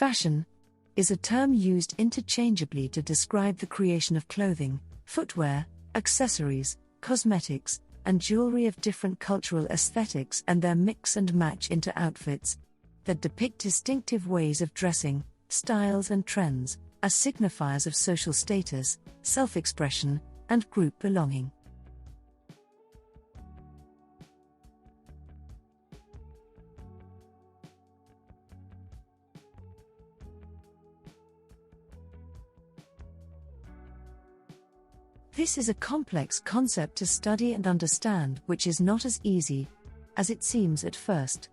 Fashion is a term used interchangeably to describe the creation of clothing, footwear, accessories, cosmetics, and jewelry of different cultural aesthetics and their mix and match into outfits that depict distinctive ways of dressing, styles and trends, as signifiers of social status, self-expression, and group belonging. This is a complex concept to study and understand, which is not as easy as it seems at first.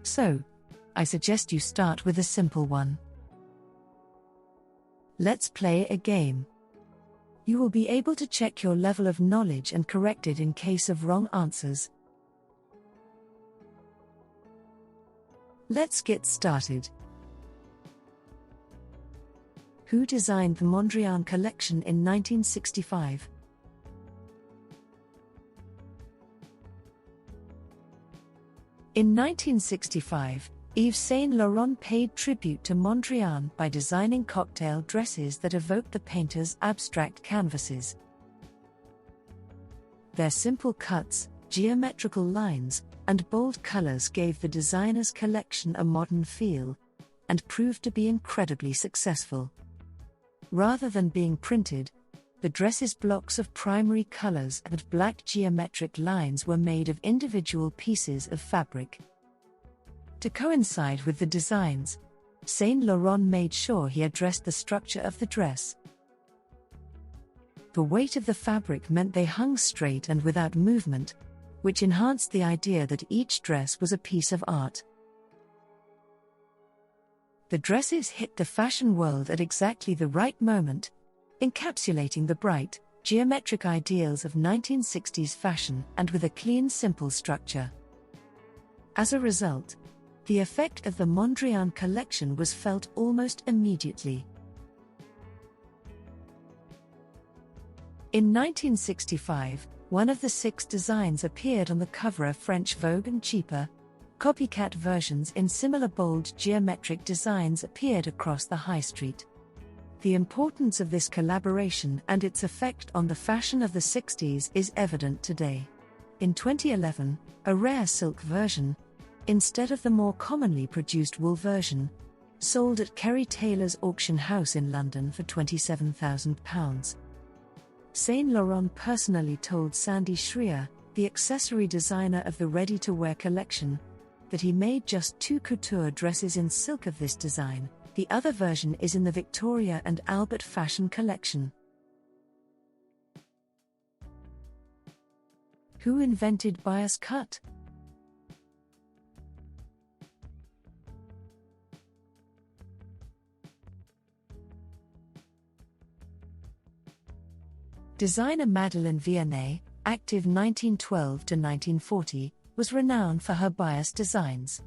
So, I suggest you start with a simple one. Let's play a game. You will be able to check your level of knowledge and correct it in case of wrong answers. Let's get started. Who designed the Mondrian collection in 1965? In 1965, Yves Saint Laurent paid tribute to Mondrian by designing cocktail dresses that evoked the painter's abstract canvases. Their simple cuts, geometrical lines, and bold colors gave the designer's collection a modern feel, and proved to be incredibly successful. Rather than being printed, the dress's blocks of primary colors and black geometric lines were made of individual pieces of fabric. To coincide with the designs, Saint Laurent made sure he addressed the structure of the dress. The weight of the fabric meant they hung straight and without movement, which enhanced the idea that each dress was a piece of art. The dresses hit the fashion world at exactly the right moment, encapsulating the bright, geometric ideals of 1960s fashion and with a clean, simple structure. As a result, the effect of the Mondrian collection was felt almost immediately. In 1965, one of the 6 designs appeared on the cover of French Vogue, and cheaper, copycat versions in similar bold geometric designs appeared across the high street. The importance of this collaboration and its effect on the fashion of the 60s is evident today. In 2011, a rare silk version, instead of the more commonly produced wool version, sold at Kerry Taylor's auction house in London for £27,000. Saint Laurent personally told Sandy Schreier, the accessory designer of the ready-to-wear collection, that he made just 2 couture dresses in silk of this design. The other version is in the Victoria and Albert fashion collection. Who invented bias cut? Designer Madeleine Vionnet, active 1912 to 1940, was renowned for her bias designs.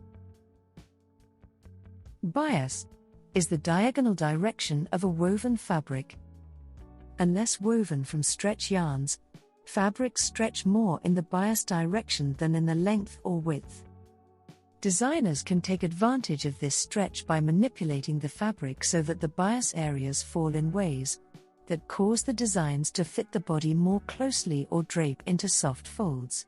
Bias is the diagonal direction of a woven fabric. Unless woven from stretch yarns, fabrics stretch more in the bias direction than in the length or width. Designers can take advantage of this stretch by manipulating the fabric so that the bias areas fall in ways that cause the designs to fit the body more closely or drape into soft folds.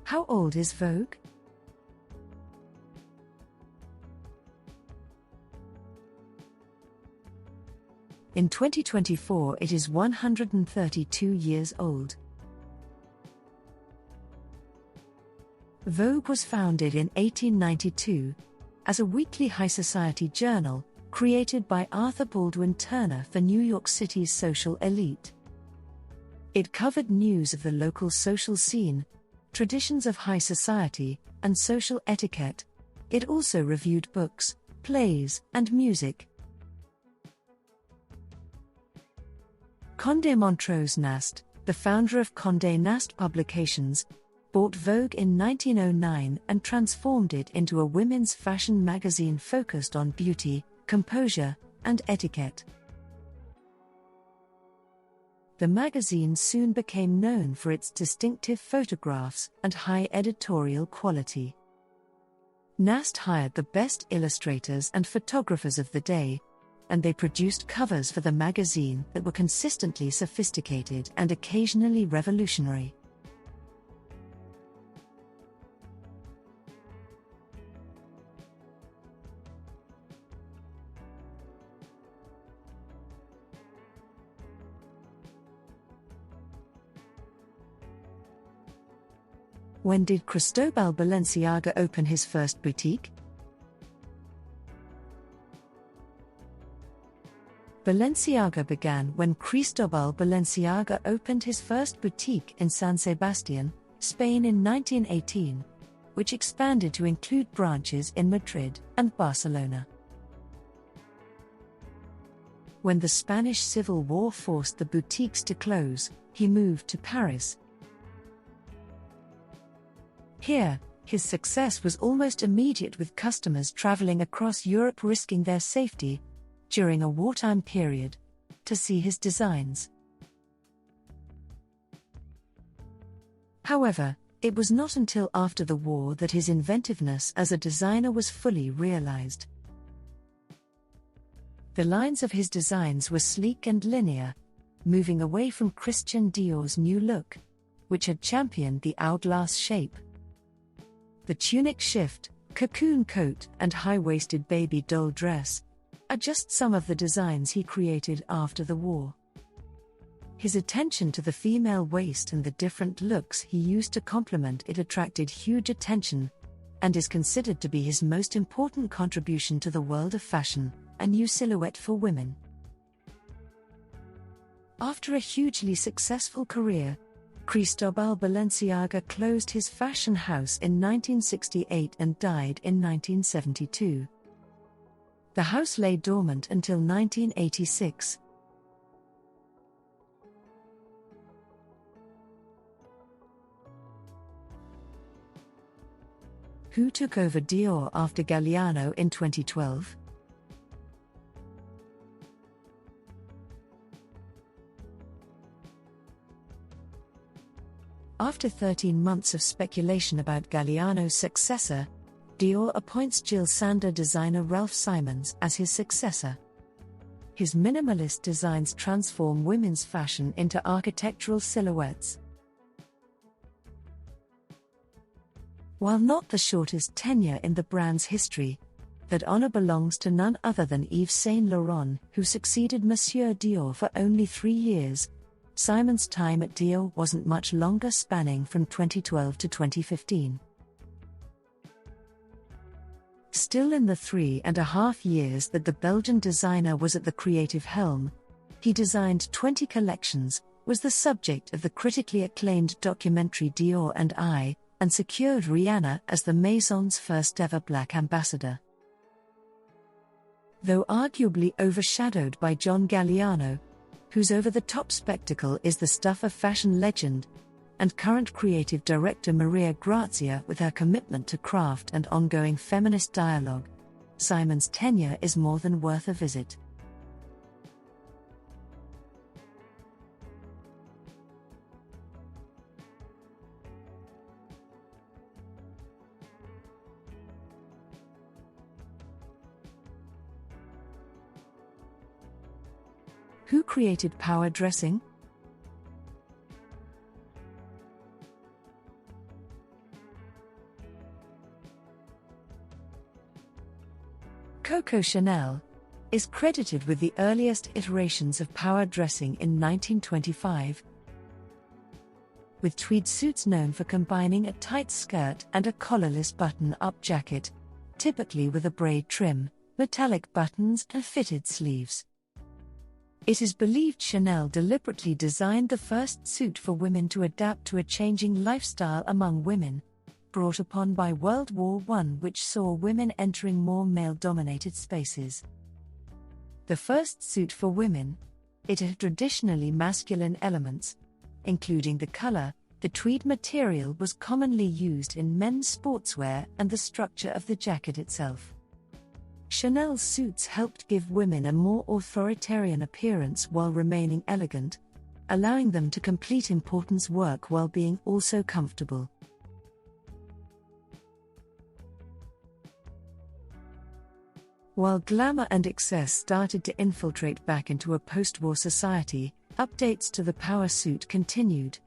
How old is Vogue? In 2024, it is 132 years old. Vogue was founded in 1892 as a weekly high society journal created by Arthur Baldwin Turner for New York City's social elite. It covered news of the local social scene, traditions of high society, and social etiquette. It also reviewed books, plays, and music. Condé Montreux's Nast, the founder of Condé Nast Publications, bought Vogue in 1909 and transformed it into a women's fashion magazine focused on beauty, composure, and etiquette. The magazine soon became known for its distinctive photographs and high editorial quality. Nast hired the best illustrators and photographers of the day, and they produced covers for the magazine that were consistently sophisticated and occasionally revolutionary. When did Cristóbal Balenciaga open his first boutique? Balenciaga began when Cristóbal Balenciaga opened his first boutique in San Sebastián, Spain in 1918, which expanded to include branches in Madrid and Barcelona. When the Spanish Civil War forced the boutiques to close, he moved to Paris. Here, his success was almost immediate, with customers traveling across Europe risking their safety, during a wartime period, to see his designs. However, it was not until after the war that his inventiveness as a designer was fully realized. The lines of his designs were sleek and linear, moving away from Christian Dior's new look, which had championed the hourglass shape. The tunic shift, cocoon coat, and high-waisted baby doll dress are just some of the designs he created after the war. His attention to the female waist and the different looks he used to complement it attracted huge attention, and is considered to be his most important contribution to the world of fashion, a new silhouette for women. After a hugely successful career, Cristóbal Balenciaga closed his fashion house in 1968 and died in 1972. The house lay dormant until 1986. Who took over Dior after Galliano in 2012? After 13 months of speculation about Galliano's successor, Dior appoints Jil Sander designer Ralph Simons as his successor. His minimalist designs transform women's fashion into architectural silhouettes. While not the shortest tenure in the brand's history, that honor belongs to none other than Yves Saint Laurent, who succeeded Monsieur Dior for only 3 years. Simon's time at Dior wasn't much longer, spanning from 2012 to 2015. Still in the 3.5 years that the Belgian designer was at the creative helm, he designed 20 collections, was the subject of the critically acclaimed documentary Dior and I, and secured Rihanna as the Maison's first-ever black ambassador. Though arguably overshadowed by John Galliano, whose over-the-top spectacle is the stuff of fashion legend, and current creative director Maria Grazia with her commitment to craft and ongoing feminist dialogue, Simon's tenure is more than worth a visit. Who created power dressing? Coco Chanel is credited with the earliest iterations of power dressing in 1925, with tweed suits known for combining a tight skirt and a collarless button-up jacket, typically with a braid trim, metallic buttons and fitted sleeves. It is believed Chanel deliberately designed the first suit for women to adapt to a changing lifestyle among women, brought upon by World War I, which saw women entering more male-dominated spaces. The first suit for women, it had traditionally masculine elements, including the color. The tweed material was commonly used in men's sportswear and the structure of the jacket itself. Chanel's suits helped give women a more authoritarian appearance while remaining elegant, allowing them to complete important work while being also comfortable. While glamour and excess started to infiltrate back into a post-war society, updates to the power suit continued,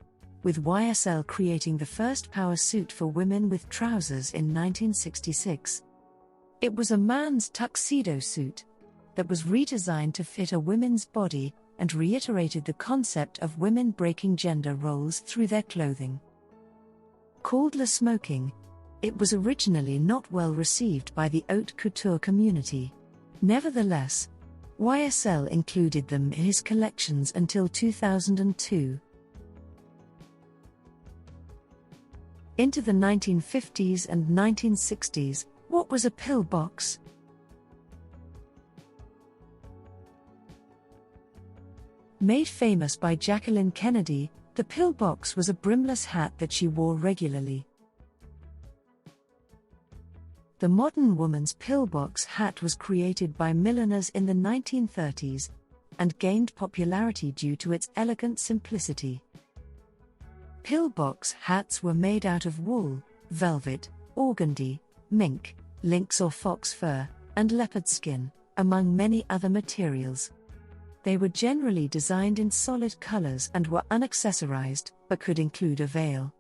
with YSL creating the first power suit for women with trousers in 1966. It was a man's tuxedo suit that was redesigned to fit a woman's body and reiterated the concept of women breaking gender roles through their clothing. Called Le Smoking, it was originally not well received by the haute couture community. Nevertheless, YSL included them in his collections until 2002. Into the 1950s and 1960s, what was a pillbox? Made famous by Jacqueline Kennedy, the pillbox was a brimless hat that she wore regularly. The modern woman's pillbox hat was created by milliners in the 1930s and gained popularity due to its elegant simplicity. Pillbox hats were made out of wool, velvet, organdie, mink, lynx or fox fur, and leopard skin, among many other materials. They were generally designed in solid colors and were unaccessorized, but could include a veil.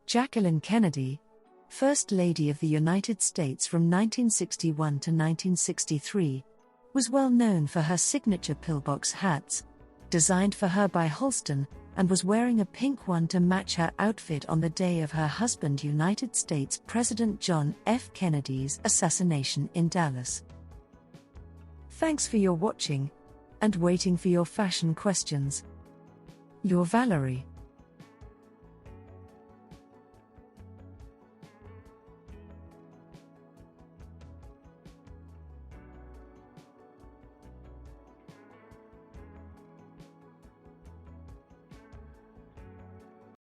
Jacqueline Kennedy, First Lady of the United States from 1961 to 1963, was well known for her signature pillbox hats, designed for her by Halston, and was wearing a pink one to match her outfit on the day of her husband United States President John F. Kennedy's assassination in Dallas. Thanks for your watching, and waiting for your fashion questions. Your Valerie.